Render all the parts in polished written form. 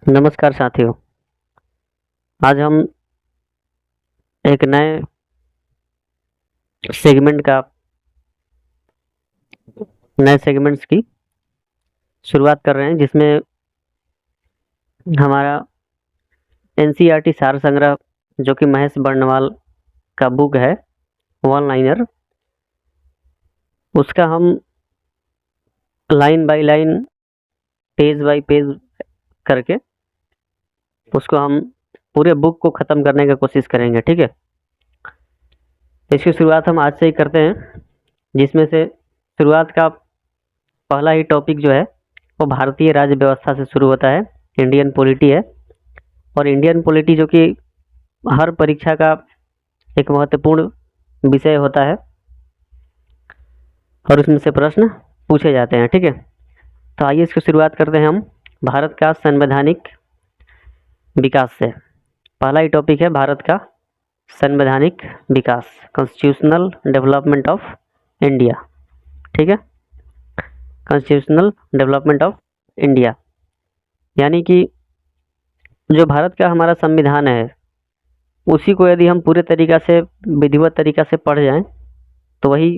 नमस्कार साथियों। आज हम एक नए सेगमेंट का नए सेगमेंट्स की शुरुआत कर रहे हैं, जिसमें हमारा एनसीईआरटी सार संग्रह, जो कि महेश बर्णवाल का बुक है वन लाइनर, उसका हम line by line, page bye page करके उसको हम पूरे बुक को ख़त्म करने की कोशिश करेंगे। ठीक है, इसकी शुरुआत हम आज से ही करते हैं, जिसमें से शुरुआत का पहला ही टॉपिक जो है वो भारतीय राज्य व्यवस्था से शुरू होता है। इंडियन पॉलिटी है, और इंडियन पॉलिटी जो कि हर परीक्षा का एक महत्वपूर्ण विषय होता है और उसमें से प्रश्न पूछे जाते हैं। ठीक है, तो आइए इसकी शुरुआत करते हैं हम भारत का संवैधानिक विकास से। पहला ही टॉपिक है भारत का संवैधानिक विकास, कॉन्स्टिट्यूशनल डेवलपमेंट ऑफ इंडिया। ठीक है, कॉन्स्टिट्यूशनल डेवलपमेंट ऑफ इंडिया, यानी कि जो भारत का हमारा संविधान है, उसी को यदि हम पूरे तरीक़ा से विधिवत तरीक़ा से पढ़ जाएं तो वही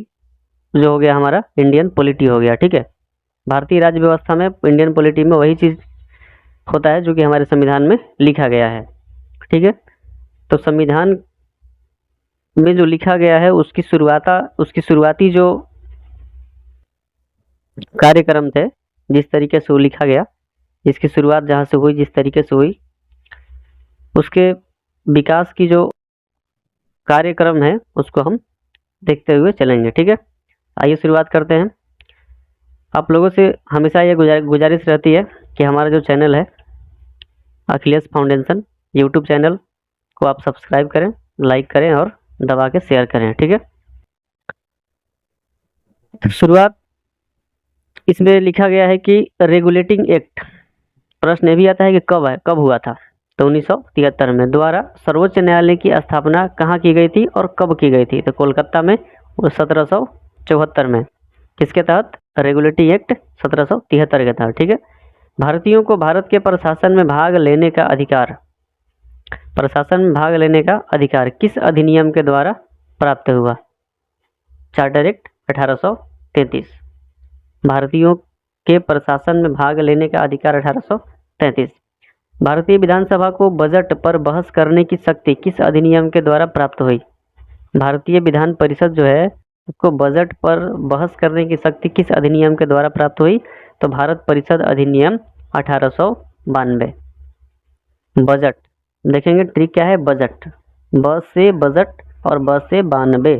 जो हो गया हमारा इंडियन पॉलिटी हो गया। ठीक है, भारतीय राज्य व्यवस्था में इंडियन पॉलिटी में वही चीज़ होता है जो कि हमारे संविधान में लिखा गया है। ठीक है, तो संविधान में जो लिखा गया है उसकी शुरुआती जो कार्यक्रम थे, जिस तरीके से वो लिखा गया, जिसकी शुरुआत जहाँ से हुई, जिस तरीके से हुई, उसके विकास की जो कार्यक्रम है उसको हम देखते हुए चलेंगे। ठीक है, आइए शुरुआत करते हैं। आप लोगों से हमेशा ये गुजारिश रहती है कि हमारा जो चैनल है अखिलेश फाउंडेशन यूट्यूब चैनल को आप सब्सक्राइब करें, लाइक करें और दबा के शेयर करें। ठीक है, शुरुआत इसमें लिखा गया है कि रेगुलेटिंग एक्ट, प्रश्न ये भी आता है कि कब हुआ था, तो 1973 में द्वारा सर्वोच्च न्यायालय की स्थापना कहाँ की गई थी और कब की गई थी, तो कोलकाता में 1774 में। किसके तहत? रेगुलेटिंग एक्ट 1773 के तहत। ठीक है, भारतीयों को भारत के प्रशासन में भाग लेने का अधिकार किस अधिनियम के द्वारा प्राप्त हुआ? Charter act 1833। भारतीयों के प्रशासन में भाग लेने का अधिकार 1833। भारतीय विधानसभा को बजट पर बहस करने की शक्ति किस अधिनियम के द्वारा प्राप्त हुई? भारतीय विधान परिषद जो है उसको बजट पर बहस करने की शक्ति किस अधिनियम के द्वारा प्राप्त हुई? तो भारत परिषद अधिनियम 1892। बजट देखेंगे, ट्रिक क्या है? बजट, ब से बजट और ब से 92,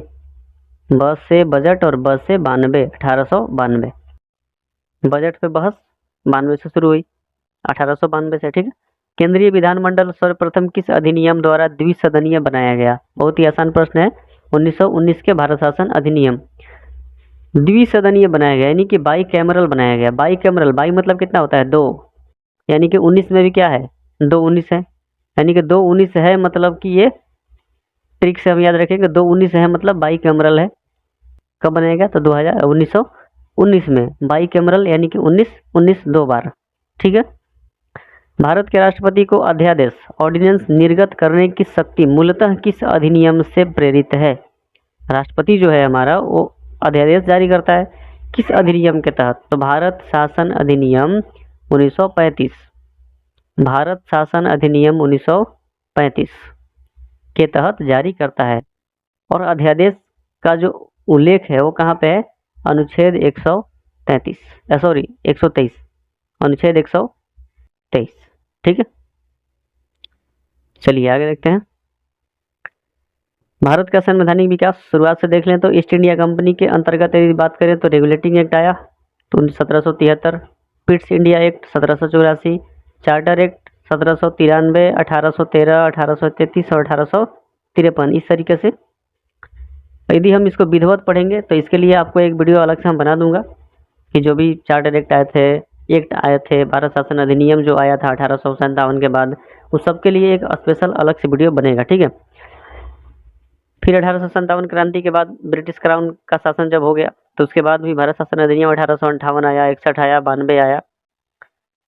ब से बजट और ब से 92, 1892। बजट पे बहस 92 से शुरू हुई, 1892 से। ठीक है, केंद्रीय विधानमंडल सर्वप्रथम किस अधिनियम द्वारा द्विसदनीय बनाया गया? बहुत ही आसान प्रश्न है। 1919 के भारत शासन अधिनियम द्विसदनीय बनाया गया, यानी कि बाई कैमरल बनाया गया। बाई कैमरल, बाई मतलब कितना होता है? 2, यानी कि 19 में भी क्या है? 2 19 है, यानी कि 2 19 है, मतलब कि ये ट्रिक से हम याद रखेंगे। 2 19 है मतलब बाई कैमरल है। कब बनाया गया? तो 1919 में बाई कैमरल, यानी कि 19 2 बार। ठीक है, भारत के राष्ट्रपति को अध्यादेश ऑर्डिनेंस निर्गत करने की शक्ति मूलतः किस अधिनियम से प्रेरित है? राष्ट्रपति जो है हमारा वो अध्यादेश जारी करता है, किस अधिनियम के तहत? तो भारत शासन अधिनियम 1935। भारत शासन अधिनियम 1935 के तहत जारी करता है। और अध्यादेश का जो उल्लेख है वो कहाँ पे है? अनुच्छेद 123, अनुच्छेद 123। ठीक है, चलिए आगे देखते हैं। भारत का संवैधानिक विकास शुरुआत से देख लें तो ईस्ट इंडिया कंपनी के अंतर्गत यदि बात करें तो रेगुलेटिंग एक्ट आया तो 1773, Pitt's India act 1784, charter act 1793, 1813, 1833 और 1853। इस तरीके से यदि हम इसको विधिवत पढ़ेंगे तो इसके लिए आपको एक वीडियो अलग से हम बना दूंगा कि जो भी चार्टर एक्ट आए थे, भारत शासन अधिनियम जो आया था 1857 के बाद, उस सब के लिए एक स्पेशल अलग से वीडियो बनेगा। ठीक है, फिर 1857 क्रांति के बाद ब्रिटिश क्राउन का शासन जब हो गया तो उसके बाद भी भारत शासन अधिनियम 1858 आया, 61 आया, 92 आया।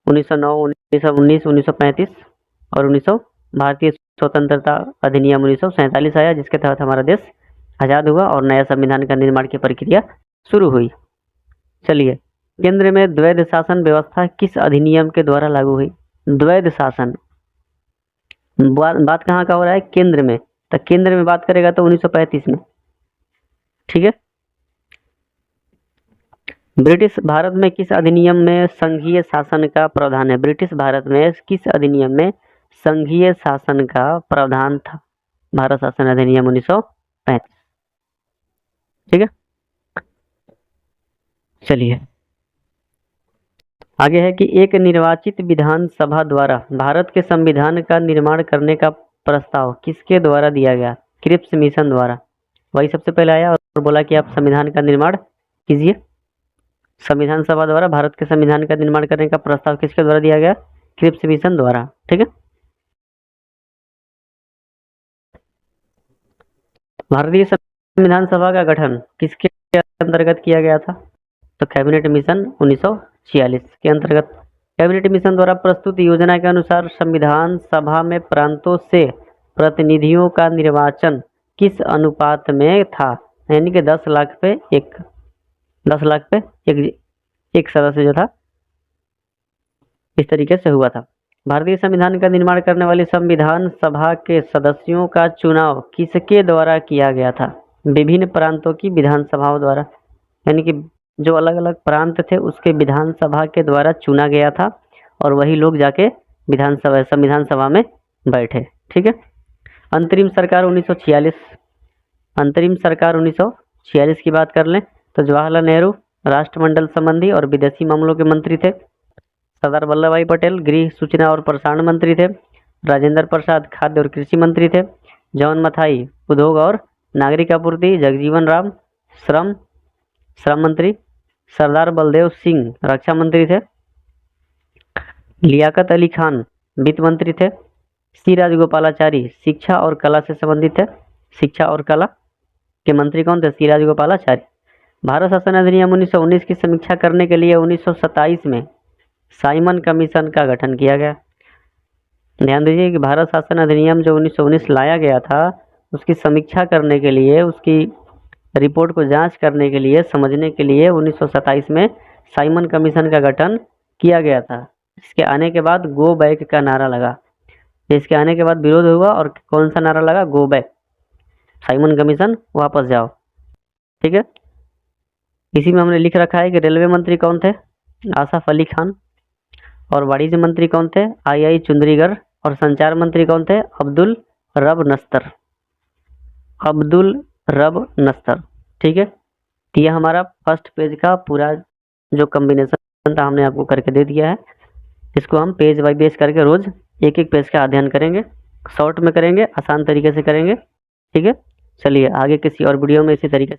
1909, 1919, 1935 और 1900 भारतीय स्वतंत्रता अधिनियम 1947 आया, जिसके तहत हमारा देश आज़ाद हुआ और नया संविधान का निर्माण की प्रक्रिया शुरू हुई। चलिए, केंद्र में द्वैध शासन व्यवस्था किस अधिनियम के द्वारा लागू हुई? द्वैध शासन बात कहाँ का हो रहा है? केंद्र में। तो केंद्र में बात करेगा तो 1935 में। ठीक है। ब्रिटिश भारत में किस अधिनियम में संघीय शासन का प्रावधान है? ब्रिटिश भारत में किस अधिनियम में संघीय शासन का प्रावधान था? भारत शासन अधिनियम 1935। ठीक है। चलिए आगे है कि एक निर्वाचित विधानसभा द्वारा भारत के संविधान का निर्माण करने का प्रस्ताव किसके द्वारा दिया गया? क्रिप्स मिशन द्वारा। वही सबसे पहले आया और बोला कि आप संविधान का निर्माण कीजिए। संविधान सभा द्वारा भारत के संविधान का निर्माण करने का प्रस्ताव किसके द्वारा दिया गया? क्रिप्स मिशन द्वारा। ठीक है। भारतीय संविधान सभा का गठन किसके अंतर्गत किया गया था? तो कैबिनेट मिशन 1946 के अंतर्गत। कैबिनेट मिशन द्वारा प्रस्तुत योजना के अनुसार संविधान सभा में प्रांतों से प्रतिनिधियों का निर्वाचन किस अनुपात में था? यानी कि 10 लाख पे एक सदस्य जो था, इस तरीके से हुआ था। भारतीय संविधान का निर्माण करने वाली संविधान सभा के सदस्यों का चुनाव किसके द्वारा किया गया था? विभिन्न प्रांतों की विधानसभाओं द्वारा। यानी कि जो अलग अलग प्रांत थे उसके विधानसभा के द्वारा चुना गया था और वही लोग जाके संविधान सभा में बैठे। ठीक है। अंतरिम सरकार 1946 की बात कर लें तो जवाहरलाल नेहरू राष्ट्रमंडल संबंधी और विदेशी मामलों के मंत्री थे। सरदार वल्लभ भाई पटेल गृह, सूचना और प्रसारण मंत्री थे। राजेंद्र प्रसाद खाद्य और कृषि मंत्री थे। जॉन मथाई उद्योग और नागरिक आपूर्ति। जगजीवन राम श्रम मंत्री। सरदार बलदेव सिंह रक्षा मंत्री थे। लियाकत अली खान वित्त मंत्री थे। सी राजगोपालाचारी शिक्षा और कला से संबंधित थे। शिक्षा और कला के मंत्री कौन थे? सी राजगोपालाचारी। भारत शासन अधिनियम 1919 की समीक्षा करने के लिए 1927 में साइमन कमीशन का गठन किया गया। ध्यान दीजिए कि भारत शासन अधिनियम जो 1919 लाया गया था उसकी समीक्षा करने के लिए, उसकी रिपोर्ट को जांच करने के लिए, समझने के लिए 1927 में साइमन कमीशन का गठन किया गया था। इसके आने के बाद गो बैक का नारा लगा। इसके आने के बाद विरोध हुआ और कौन सा नारा लगा? Go back. साइमन कमीशन वापस जाओ। ठीक है। इसी में हमने लिख रखा है कि रेलवे मंत्री कौन थे? आसफ अली खान। और वाणिज्य मंत्री कौन थे? आई चुंदरीगढ़। और संचार मंत्री कौन थे? अब्दुल रब नस्तर। ठीक है। तो यह हमारा फर्स्ट पेज का पूरा जो कॉम्बिनेशन था हमने आपको करके दे दिया है। इसको हम पेज बाय पेज करके रोज एक एक पेज का अध्ययन करेंगे। शॉर्ट में करेंगे, आसान तरीके से करेंगे। ठीक है। चलिए आगे किसी और वीडियो में इसी तरीके से